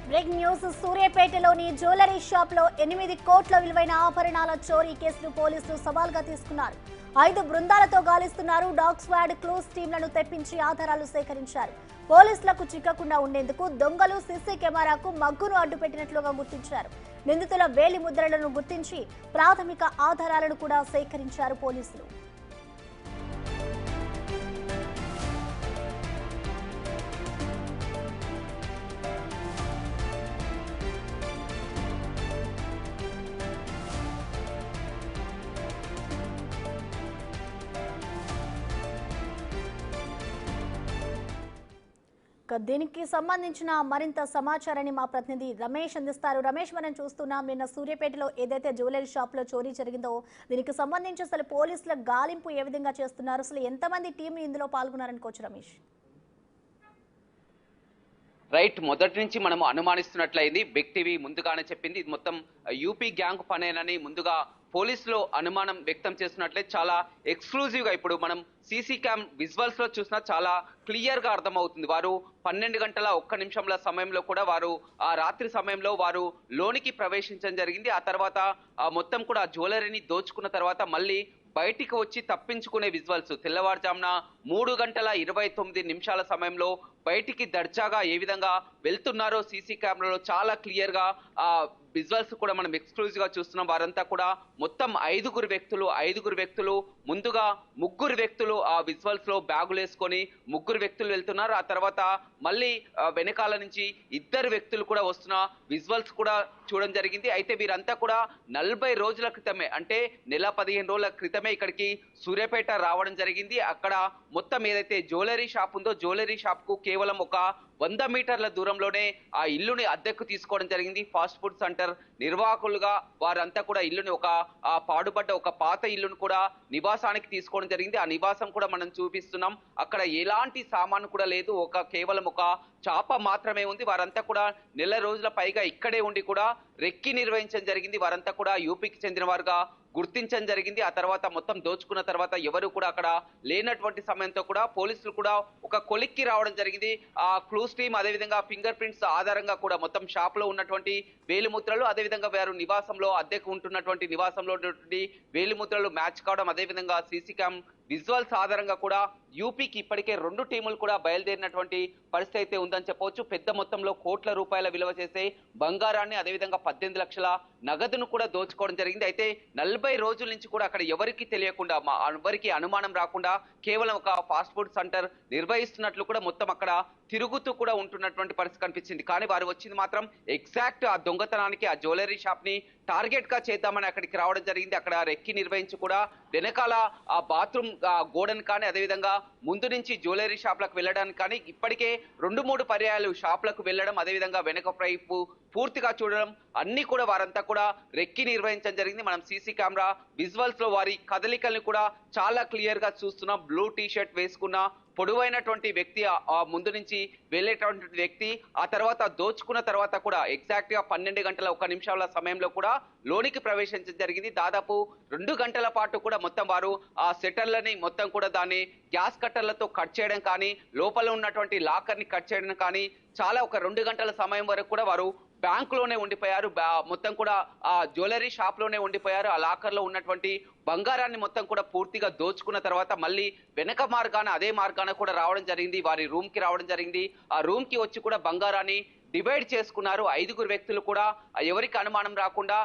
Breaking news సూర్యాపేటలోని jewellery shop లో 8 కోట్ల విలువైన ఆభరణాల చోరీ కేసును పోలీసులు సవాల్గా తీసుకున్నారు. 5 బృందాలతో గాలిస్తున్నారు. డాగ్ స్క్వాడ్ క్లూస్ టీంలను తెప్పించి ఆధారాలు సేకరించారు. పోలీసులకు చిక్కకుండా ఉండేందుకు దొంగలు సీసీ కెమెరాకు మగ్గును అడ్డుపెట్టినట్లుగా గుర్తించారు. నిందితుల వేలి ముద్రలను గుర్తించి ప్రాథమిక ఆధారాలను కూడా సేకరించారు పోలీసులు. దీనికి సంబంధించిన మరింత సమాచారాన్ని మా ప్రతినిధి రమేష్ అందిస్తారు. రమేష్, మనం చూస్తున్నాం నిన్న సూర్యాపేటలో ఏదైతే జ్యువెలరీ షాప్ లో చోరీ జరిగిందో దీనికి సంబంధించి అసలు పోలీసుల గాలింపు ఏ విధంగా చేస్తున్నారు, అసలు ఎంతమంది టీం ఇందులో పాల్గొన్నారనుకోవచ్చు రమేష్? రైట్, మొదటి నుంచి మనం అనుమానిస్తున్నట్లయింది. బిగ్ టీవీ ముందుగానే చెప్పింది ఇది మొత్తం యూపీ గ్యాంగ్ పనేనని. ముందుగా పోలీసులు అనుమానం వ్యక్తం చేస్తున్నట్లే చాలా ఎక్స్క్లూజివ్ గా ఇప్పుడు మనం సీసీ క్యామ్ విజువల్స్ లో చూసినా చాలా క్లియర్ గా అర్థమవుతుంది. వారు 12 గంటల 1 నిమిషంల సమయంలో కూడా వారు ఆ రాత్రి సమయంలో వారు లోనికి ప్రవేశించడం జరిగింది. ఆ తర్వాత మొత్తం కూడా జ్యువెలరీని దోచుకున్న తర్వాత మళ్ళీ బయటికి వచ్చి తప్పించుకునే విజువల్స్ తెల్లవారుజామున 3:29 సమయంలో బయటికి దర్జాగా ఏ విధంగా వెళ్తున్నారో సీసీ కెమెరాలో చాలా క్లియర్ గా ఆ విజువల్స్ కూడా మనం ఎక్స్క్లూజివ్ గా చూస్తున్నాం. వారంతా కూడా మొత్తం 5 వ్యక్తులు ముందుగా 3 వ్యక్తులు ఆ విజువల్స్ లో బ్యాగులు వేసుకొని 3 వ్యక్తులు వెళ్తున్నారు. ఆ తర్వాత మళ్ళీ వెనకాల నుంచి 2 వ్యక్తులు కూడా వస్తున్న విజువల్స్ కూడా చూడడం జరిగింది. అయితే వీరంతా కూడా 40 రోజుల క్రితమే, అంటే నెల 15 రోజుల క్రితమే ఇక్కడికి సూర్యాపేట రావడం జరిగింది. అక్కడ మొత్తం ఏదైతే జ్యువెలరీ షాప్ ఉందో జ్యువెలరీ షాప్ కు కేవలం ఒక 100 మీటర్ల దూరంలోనే ఆ ఇల్లుని అద్దెకు తీసుకోవడం జరిగింది. ఫాస్ట్ ఫుడ్ సెంటర్ నిర్వాహకులుగా వారంతా కూడా ఇల్లుని పాడుపడ్డ ఒక పాత ఇల్లును కూడా నివాసానికి తీసుకోవడం జరిగింది. ఆ నివాసం కూడా మనం చూపిస్తున్నాం. అక్కడ ఎలాంటి సామాను కూడా లేదు, కేవలం ఒక చాప మాత్రమే ఉంది. వారంతా కూడా నెల రోజుల పైగా ఇక్కడే ఉండి కూడా రెక్కి నిర్వహించడం జరిగింది. వారంతా కూడా యూపీకి చెందిన వారుగా గుర్తించడం జరిగింది. ఆ తర్వాత మొత్తం దోచుకున్న తర్వాత ఎవరు కూడా అక్కడ లేనటువంటి సమయంతో కూడా పోలీసులు కూడా ఒక కొలిక్కి రావడం జరిగింది. ఆ క్లూస్ టీమ్ అదేవిధంగా ఫింగర్ ప్రింట్స్ ఆధారంగా కూడా మొత్తం షాప్ లో ఉన్నటువంటి వేలిముద్రలు, అదేవిధంగా వారు నివాసంలో అద్దెకు ఉంటున్నటువంటి నివాసంలో ఉన్నటువంటి వేలిముద్రలు మ్యాచ్ కావడం, అదేవిధంగా సీసీ క్యామ్ విజువల్స్ ఆధారంగా కూడా యూపీకి ఇప్పటికే 2 టీములు కూడా బయలుదేరినటువంటి పరిస్థితి అయితే ఉందని చెప్పవచ్చు. పెద్ద మొత్తంలో కోట్ల రూపాయల విలువ చేసే బంగారాన్ని అదేవిధంగా 18 లక్షల నగదును కూడా దోచుకోవడం జరిగింది. అయితే 40 రోజుల నుంచి కూడా అక్కడ ఎవరికి తెలియకుండా, ఎవరికి అనుమానం రాకుండా కేవలం ఒక ఫాస్ట్ ఫుడ్ సెంటర్ నిర్వహిస్తున్నట్లు కూడా మొత్తం అక్కడ తిరుగుతూ కూడా ఉంటున్నటువంటి పరిస్థితి కనిపించింది. కానీ వారు వచ్చింది మాత్రం ఎగ్జాక్ట్ ఆ దొంగతనానికి, ఆ జ్యువెలరీ షాప్ ని టార్గెట్ గా చేద్దామని అక్కడికి రావడం జరిగింది. అక్కడ రెక్కి నిర్వహించి కూడా వెనకాల ఆ బాత్రూమ్ గోడను కానీ అదేవిధంగా ముందు నుంచి జ్యువెలరీ షాప్లకు వెళ్ళడానికి కానీ ఇప్పటికే 2-3 పర్యాయాలు షాప్లకు వెళ్ళడం, అదేవిధంగా వెనక వైపు పూర్తిగా చూడడం అన్ని కూడా వారంతా కూడా రెక్కి నిర్వహించడం జరిగింది. మనం సీసీ కెమెరా విజువల్స్ లో వారి కదలికల్ని కూడా చాలా క్లియర్ గా చూస్తున్నాం. బ్లూ టీ షర్ట్ వేసుకున్న పొడవైనటువంటి వ్యక్తి, ఆ ముందు నుంచి వెళ్ళేటువంటి వ్యక్తి, ఆ తర్వాత దోచుకున్న తర్వాత కూడా ఎగ్జాక్ట్ గా 12 గంటల 1 నిమిషాల సమయంలో కూడా లోనికి ప్రవేశించడం జరిగింది. దాదాపు 2 గంటల పాటు కూడా మొత్తం వారు ఆ సెటర్లని మొత్తం కూడా దాన్ని గ్యాస్ కట్టర్లతో కట్ చేయడం కానీ, లోపల ఉన్నటువంటి లాకర్ ని కట్ చేయడం కానీ చాలా ఒక 2 గంటల సమయం వరకు కూడా వారు బ్యాంక్ లోనే ఉండిపోయారు. మొత్తం కూడా ఆ జ్యువెలరీ షాప్ లోనే ఉండిపోయారు. ఆ లాకర్ లో ఉన్నటువంటి బంగారాన్ని మొత్తం కూడా పూర్తిగా దోచుకున్న తర్వాత మళ్ళీ వెనక మార్గాన అదే మార్గాన కూడా రావడం జరిగింది. వారి రూమ్ కి రావడం జరిగింది. ఆ రూమ్ కి వచ్చి కూడా బంగారాన్ని డివైడ్ చేసుకున్నారు. 5 వ్యక్తులు కూడా ఎవరికి అనుమానం రాకుండా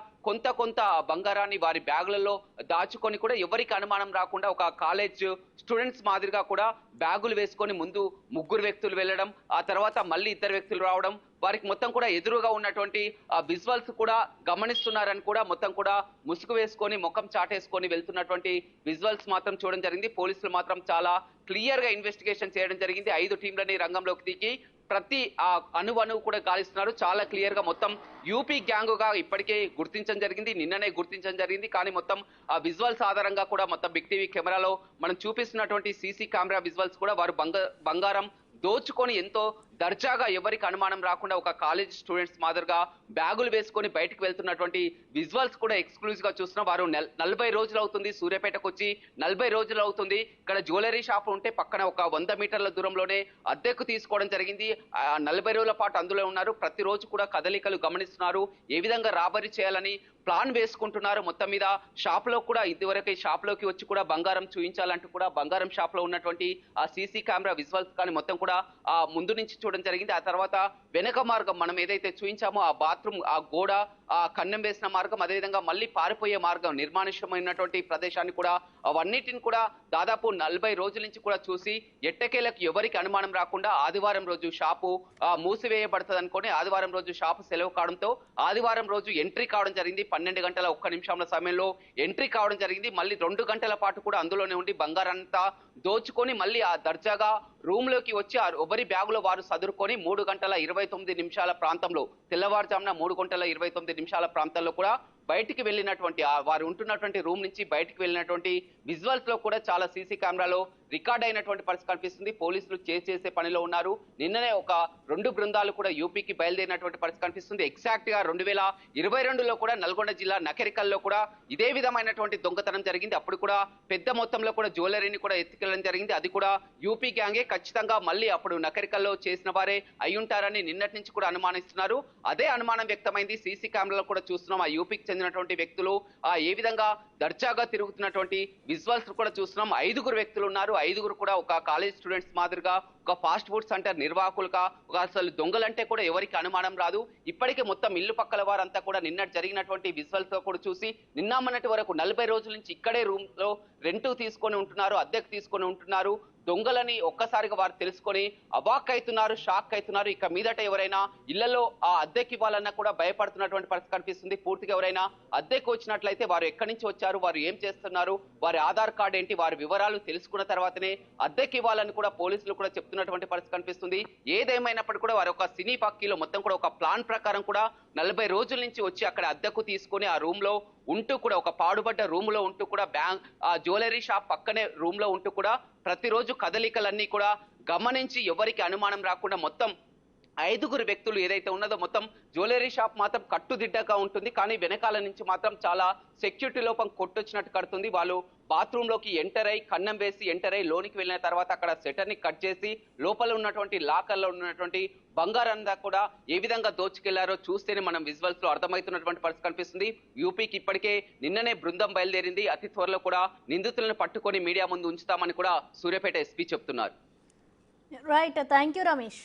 కొంత బంగారాన్ని వారి బ్యాగులలో దాచుకొని కూడా ఎవరికి అనుమానం రాకుండా ఒక కాలేజ్ స్టూడెంట్స్ మాదిరిగా కూడా బ్యాగులు వేసుకొని ముందు 3 వ్యక్తులు వెళ్ళడం, ఆ తర్వాత మళ్ళీ 2 వ్యక్తులు రావడం, వారికి మొత్తం కూడా ఎదురుగా ఉన్నటువంటి ఆ విజువల్స్ కూడా గమనిస్తున్నారని కూడా మొత్తం కూడా ముసుగు వేసుకొని ముఖం చాటేసుకొని వెళ్తున్నటువంటి విజువల్స్ మాత్రం చూడడం జరిగింది. పోలీసులు మాత్రం చాలా క్లియర్ గా ఇన్వెస్టిగేషన్ చేయడం జరిగింది. 5 టీంలని రంగంలోకి దిగి ప్రతి అణువు కూడా గాలిస్తున్నారు. చాలా క్లియర్ గా మొత్తం యూపీ గ్యాంగ్ గా ఇప్పటికే గుర్తించడం జరిగింది. నిన్ననే గుర్తించడం జరిగింది. కానీ మొత్తం ఆ విజువల్స్ ఆధారంగా కూడా మొత్తం బిగ్ టీవీ కెమెరాలో మనం చూపిస్తున్నటువంటి సీసీ కెమెరా విజువల్స్ కూడా వారు బంగారం దోచుకొని ఎంతో దర్జాగా ఎవరికి అనుమానం రాకుండా ఒక కాలేజ్ స్టూడెంట్స్ మాదిరిగా బ్యాగులు వేసుకొని బయటకు వెళ్తున్నటువంటి విజువల్స్ కూడా ఎక్స్క్లూజివ్ గా చూస్తున్నాం. వారు 40 రోజులు అవుతుంది సూర్యాపేటకు వచ్చి, 40 రోజులు అవుతుంది. ఇక్కడ జ్యువెలరీ షాప్ ఉంటే పక్కన ఒక 100 మీటర్ల దూరంలోనే అద్దెకు తీసుకోవడం జరిగింది. 40 రోజుల పాటు అందులో ఉన్నారు. ప్రతిరోజు కూడా కదలికలు గమనిస్తున్నారు. ఏ విధంగా రాబరీ చేయాలని ప్లాన్ వేసుకుంటున్నారు. మొత్తం మీద షాప్ లో కూడా ఇదివరకు షాప్ లోకి వచ్చి కూడా బంగారం చూపించాలంటూ కూడా బంగారం షాప్ లో ఉన్నటువంటి ఆ సీసీ కెమెరా విజువల్స్ కానీ మొత్తం కూడా ఆ ముందు నుంచి చూడడం జరిగింది. ఆ తర్వాత వెనక మార్గం మనం ఏదైతే చూపించామో ఆ బాత్రూమ్, ఆ గోడ, ఆ కన్నం వేసిన మార్గం, అదేవిధంగా మళ్ళీ పారిపోయే మార్గం, నిర్మానుష్యమైనటువంటి ప్రదేశాన్ని కూడా అవన్నిటిని కూడా దాదాపు 40 రోజుల నుంచి కూడా చూసి ఎట్టకేలకు ఎవరికి అనుమానం రాకుండా ఆదివారం రోజు షాపు మూసివేయబడుతుంది అనుకొని ఆదివారం రోజు షాపు సెలవు కావడంతో ఆదివారం రోజు ఎంట్రీ కావడం జరిగింది. 12 గంటల 1 నిమిషంల సమయంలో ఎంట్రీ కావడం జరిగింది. మళ్ళీ 2 గంటల పాటు కూడా అందులోనే ఉండి బంగారంతా దోచుకొని మళ్ళీ ఆ దర్జాగా రూమ్ లోకి వచ్చి ఎవరి బ్యాగులో వారు సదురుకొని 3 గంటల 29 నిమిషాల ప్రాంతంలో, తెల్లవారుజామున 3 గంటల 29 నిమిషాల ప్రాంతంలో కూడా బయటికి వెళ్ళినటువంటి వారు ఉంటున్నటువంటి రూమ్ నుంచి బయటికి వెళ్ళినటువంటి విజువల్స్ లో కూడా చాలా సీసీ కెమెరాలో రికార్డ్ అయినటువంటి పరిస్థితి కనిపిస్తుంది. పోలీసులు చేసే పనిలో ఉన్నారు. నిన్ననే ఒక 2 బృందాలు కూడా యూపీకి బయలుదేరినటువంటి పరిస్థితి కనిపిస్తుంది. ఎగ్జాక్ట్ గా 2022లో కూడా నల్గొండ జిల్లా నకరికల్లో కూడా ఇదే విధమైనటువంటి దొంగతనం జరిగింది. అప్పుడు కూడా పెద్ద మొత్తంలో కూడా జ్యువెలరీని కూడా ఎత్తుకెళ్లడం జరిగింది. అది కూడా యూపీ గ్యాంగే ఖచ్చితంగా మళ్ళీ అప్పుడు నకరికల్లో చేసిన వారే అయ్యుంటారని నిన్నటి నుంచి కూడా అనుమానిస్తున్నారు. అదే అనుమానం వ్యక్తమైంది. సీసీ కెమెరాలో కూడా చూస్తున్నాం. ఆ యూపీకి చెందినటువంటి వ్యక్తులు ఏ విధంగా దర్జాగా తిరుగుతున్నటువంటి విజువల్స్ కూడా చూస్తున్నాం. 5 వ్యక్తులు ఉన్నారు. 5 కూడా ఒక కాలేజ్ స్టూడెంట్స్ మాదిరిగా ఒక ఫాస్ట్ ఫుడ్ సెంటర్ నిర్వాహకులుగా, అసలు దొంగలంటే కూడా ఎవరికి అనుమానం రాదు. ఇప్పటికే మొత్తం ఇల్లు పక్కల వారంతా కూడా నిన్నటి జరిగినటువంటి విజువల్స్ కూడా చూసి నిన్నమ్మన్నటి వరకు 40 రోజుల నుంచి ఇక్కడే రూమ్ లో రెంట్ తీసుకొని ఉంటున్నారు, అద్దెకు తీసుకొని ఉంటున్నారు. దొంగలని ఒక్కసారిగా వారు తెలుసుకొని అవాక్ అవుతున్నారు, షాక్ అవుతున్నారు. ఇక మీదట ఎవరైనా ఇళ్లలో ఆ అద్దెకి ఇవ్వాలన్నా కూడా భయపడుతున్నటువంటి పరిస్థితి కనిపిస్తుంది. పూర్తిగా ఎవరైనా అద్దెకు వచ్చినట్లయితే వారు ఎక్కడి నుంచి వచ్చారు, వారు ఏం చేస్తున్నారు, వారి ఆధార్ కార్డు ఏంటి, వారి వివరాలు తెలుసుకున్న తర్వాతనే అద్దెకి ఇవ్వాలని కూడా పోలీసులు కూడా చెప్తున్నటువంటి పరిస్థితి కనిపిస్తుంది. ఏదేమైనప్పటికీ కూడా వారి ఒక సినీ పక్కీలో మొత్తం కూడా ఒక ప్లాన్ ప్రకారం కూడా 40 రోజుల నుంచి వచ్చి అక్కడ అద్దెకు తీసుకొని ఆ రూమ్ లో ఉంటూ కూడా ఒక పాడుబడ్డ రూమ్ లో ఉంటూ కూడా జ్యువెలరీ షాప్ పక్కనే రూమ్ లో ఉంటూ కూడా ప్రతిరోజు కదలికలన్నీ కూడా గమనించి ఎవరికి అనుమానం రాకుండా మొత్తం 5 వ్యక్తులు ఏదైతే ఉన్నదో మొత్తం జ్యువెలరీ షాప్ మాత్రం కట్టుదిడ్డగా ఉంటుంది. కానీ వెనకాల నుంచి మాత్రం చాలా సెక్యూరిటీ లోపం కొట్టొచ్చినట్టు కడుతుంది. వాళ్ళు బాత్రూమ్ లోకి ఎంటర్ అయ్యి కన్నం వేసి ఎంటర్ అయ్యి లోనికి వెళ్ళిన తర్వాత అక్కడ షట్టర్ ని కట్ చేసి లోపల ఉన్నటువంటి లాకర్ లో ఉన్నటువంటి బంగారంతా కూడా ఏ విధంగా దోచుకెళ్లారో చూస్తేనే మనం విజువల్స్ లో అర్థమవుతున్నటువంటి పరిస్థితి కనిపిస్తుంది. యూపీకి ఇప్పటికే నిన్ననే బృందం బయలుదేరింది. అతి త్వరలో కూడా నిందితులను పట్టుకొని మీడియా ముందు ఉంచుతామని కూడా సూర్యాపేట ఎస్పీ చెప్తున్నారు. Right, thank you Ramesh.